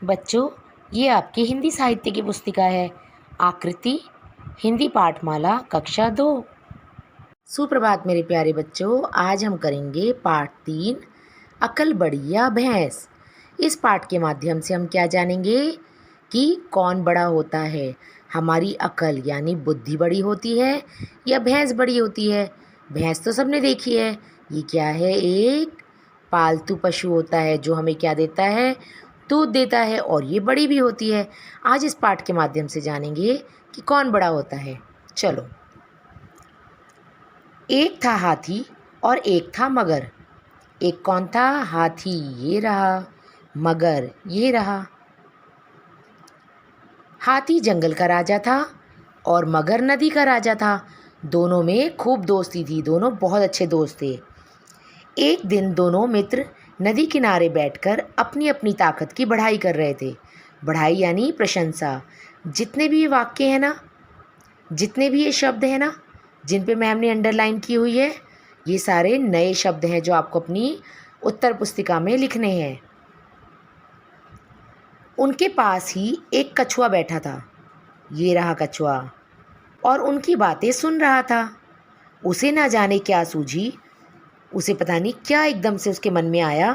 बच्चों, ये आपकी हिंदी साहित्य की पुस्तिका है। आकृति, हिंदी पाठमाला, कक्षा 2। सुप्रभात मेरे प्यारे बच्चों। आज हम करेंगे पाठ 3, अकल बढ़िया भैंस। इस पाठ के माध्यम से हम क्या जानेंगे कि कौन बड़ा होता है, हमारी अकल यानी बुद्धि बड़ी होती है या भैंस बड़ी होती है। भैंस तो सबने देखी है। ये क्या है? एक पालतू पशु होता है जो हमें क्या देता है? दूध देता है, और ये बड़ी भी होती है। आज इस पाठ के माध्यम से जानेंगे कि कौन बड़ा होता है। चलो। एक था हाथी और एक था मगर। एक कौन था? हाथी ये रहा, मगर ये रहा। हाथी जंगल का राजा था और मगर नदी का राजा था। दोनों में खूब दोस्ती थी, दोनों बहुत अच्छे दोस्त थे। एक दिन दोनों मित्र नदी किनारे बैठकर अपनी अपनी ताकत की बढ़ाई कर रहे थे। बढ़ाई यानी प्रशंसा। जितने भी ये वाक्य हैं ना, जितने भी ये शब्द हैं ना, जिन पे मैम ने अंडरलाइन की हुई है, ये सारे नए शब्द हैं जो आपको अपनी उत्तर पुस्तिका में लिखने हैं। उनके पास ही एक कछुआ बैठा था। ये रहा कछुआ, और उनकी बातें सुन रहा था। उसे ना जाने क्या सूझी, उसे पता नहीं क्या एकदम से उसके मन में आया।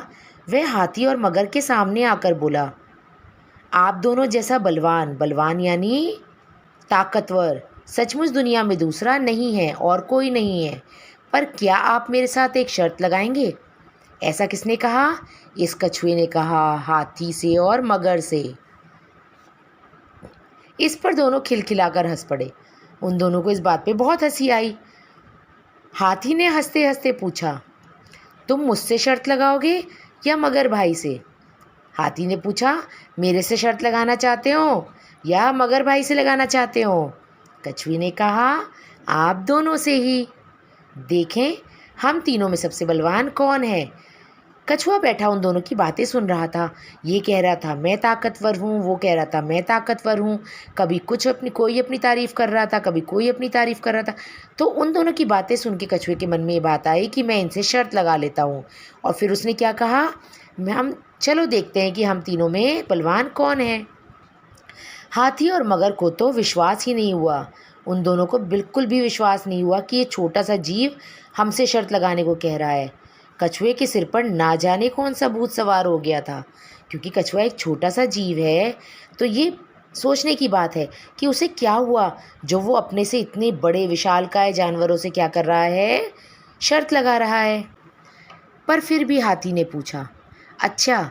वह हाथी और मगर के सामने आकर बोला, आप दोनों जैसा बलवान, बलवान यानी ताकतवर, सचमुच दुनिया में दूसरा नहीं है और कोई नहीं है। पर क्या आप मेरे साथ एक शर्त लगाएंगे? ऐसा किसने कहा? इस कछुए ने कहा, हाथी से और मगर से। इस पर दोनों खिलखिलाकर हंस पड़े। उन दोनों को इस बात पे बहुत हंसी आई। हाथी ने हंसते हंसते पूछा, तुम मुझसे शर्त लगाओगे या मगर भाई से? हाथी ने पूछा, मेरे से शर्त लगाना चाहते हो या मगर भाई से लगाना चाहते हो? कछुए ने कहा, आप दोनों से ही। देखें हम तीनों में सबसे बलवान कौन है। कछुआ बैठा उन दोनों की बातें सुन रहा था। ये कह रहा था मैं ताकतवर हूँ, वो कह रहा था मैं ताकतवर हूँ। कभी कोई अपनी तारीफ़ कर रहा था, कभी कोई अपनी तारीफ़ कर रहा था। तो उन दोनों की बातें सुन के कछुए के मन में ये बात आई कि मैं इनसे शर्त लगा लेता हूँ। और फिर उसने क्या कहा, हम चलो देखते हैं कि हम तीनों में बलवान कौन है। हाथी और मगर को तो विश्वास ही नहीं हुआ। उन दोनों को बिल्कुल भी विश्वास नहीं हुआ कि ये छोटा सा जीव हमसे शर्त लगाने को कह रहा है। कछुए के सिर पर ना जाने कौन सा भूत सवार हो गया था, क्योंकि कछुआ एक छोटा सा जीव है। तो ये सोचने की बात है कि उसे क्या हुआ जो वो अपने से इतने बड़े विशालकाय जानवरों से क्या कर रहा है? शर्त लगा रहा है। पर फिर भी हाथी ने पूछा, अच्छा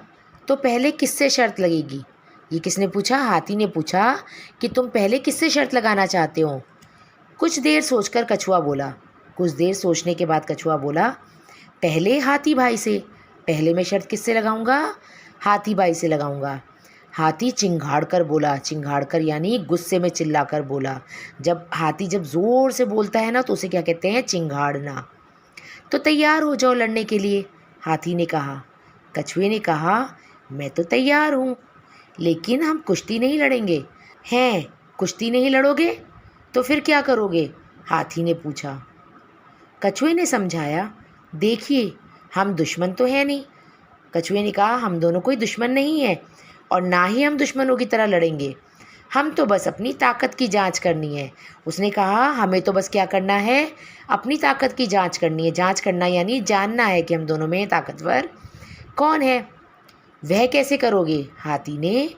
तो पहले किससे शर्त लगेगी? ये किसने पूछा? हाथी ने पूछा कि तुम पहले किससे शर्त लगाना चाहते हो? कुछ देर सोचकर कछुआ बोला। कुछ देर सोचने के बाद कछुआ बोला, पहले हाथी भाई से। पहले मैं शर्त किससे लगाऊंगा? हाथी भाई से लगाऊंगा। हाथी चिंघाड़ कर बोला। चिंघाड़ कर यानी गुस्से में चिल्लाकर बोला। जब हाथी ज़ोर से बोलता है ना, तो उसे क्या कहते हैं? चिंघाड़ना। तो तैयार हो जाओ लड़ने के लिए, हाथी ने कहा। कछुए ने कहा, मैं तो तैयार हूँ, लेकिन हम कुश्ती नहीं लड़ेंगे। हैं, कुश्ती नहीं लड़ोगे तो फिर क्या करोगे? हाथी ने पूछा। कछुए ने समझाया, देखिए हम दुश्मन तो हैं नहीं। कछुए ने कहा, हम दोनों कोई दुश्मन नहीं है और ना ही हम दुश्मनों की तरह लड़ेंगे। हम तो बस अपनी ताकत की जांच करनी है। उसने कहा, हमें तो बस क्या करना है? अपनी ताकत की जांच करनी है। जांच करना यानी जानना है कि हम दोनों में ताकतवर कौन है। वह कैसे करोगे? हाथी ने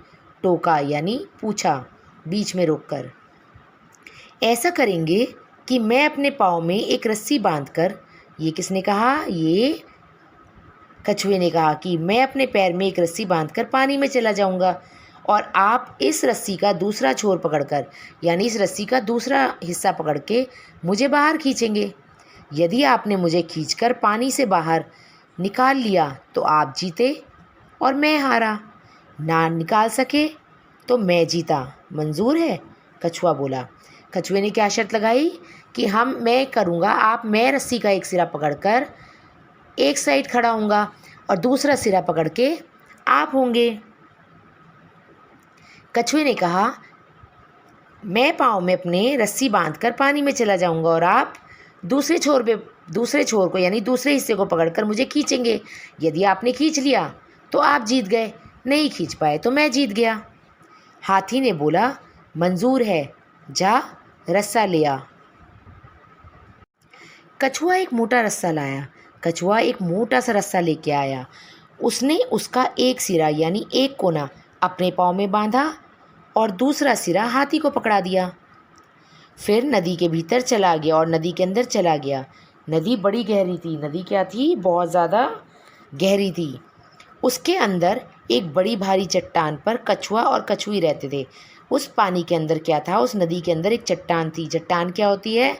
टोका यानी पूछा बीच में रोककर। ऐसा करेंगे कि मैं अपने पाँव में एक रस्सी बांधकर, ये किसने कहा? ये कछुए ने कहा कि मैं अपने पैर में एक रस्सी बांधकर पानी में चला जाऊंगा, और आप इस रस्सी का दूसरा छोर पकड़कर यानी इस रस्सी का दूसरा हिस्सा पकड़ के मुझे बाहर खींचेंगे। यदि आपने मुझे खींचकर पानी से बाहर निकाल लिया तो आप जीते और मैं हारा। ना निकाल सके तो मैं जीता। मंजूर है? कछुआ बोला। कछुए ने क्या शर्त लगाई कि मैं करूँगा, मैं रस्सी का एक सिरा पकड़कर एक साइड खड़ा होऊंगा और दूसरा सिरा पकड़ के आप होंगे। कछुए ने कहा, मैं पाँव में अपने रस्सी बांधकर पानी में चला जाऊंगा और आप दूसरे छोर को यानी दूसरे हिस्से को पकड़कर मुझे खींचेंगे। यदि आपने खींच लिया तो आप जीत गए, नहीं खींच पाए तो मैं जीत गया। हाथी ने बोला, मंजूर है, जा रस्सा ले आ। कछुआ एक मोटा रस्सा लाया। कछुआ एक मोटा सा रस्सा लेके आया। उसने उसका एक सिरा यानी एक कोना अपने पाँव में बांधा और दूसरा सिरा हाथी को पकड़ा दिया। फिर नदी के भीतर चला गया और नदी के अंदर चला गया। नदी बड़ी गहरी थी। नदी क्या थी? बहुत ज़्यादा गहरी थी। उसके अंदर एक बड़ी भारी चट्टान पर कछुआ और कछुई रहते थे। उस पानी के अंदर क्या था? उस नदी के अंदर एक चट्टान थी। चट्टान क्या होती है?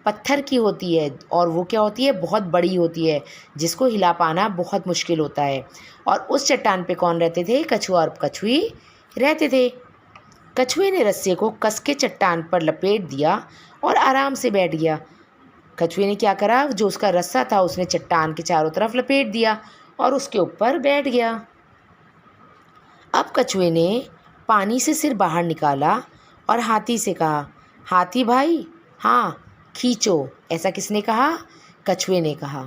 पत्थर की होती है। और वो क्या होती है? बहुत बड़ी होती है, जिसको हिला पाना बहुत मुश्किल होता है। और उस चट्टान पे कौन रहते थे? कछुआ और कछुई रहते थे। कछुए ने रस्से को कस के चट्टान पर लपेट दिया और आराम से बैठ गया। कछुए ने क्या करा? जो उसका रस्सा था उसने चट्टान के चारों तरफ लपेट दिया और उसके ऊपर बैठ गया। अब कछुए ने पानी से सिर बाहर निकाला और हाथी से कहा, हाथी भाई, हाँ खींचो। ऐसा किसने कहा? कछुए ने कहा।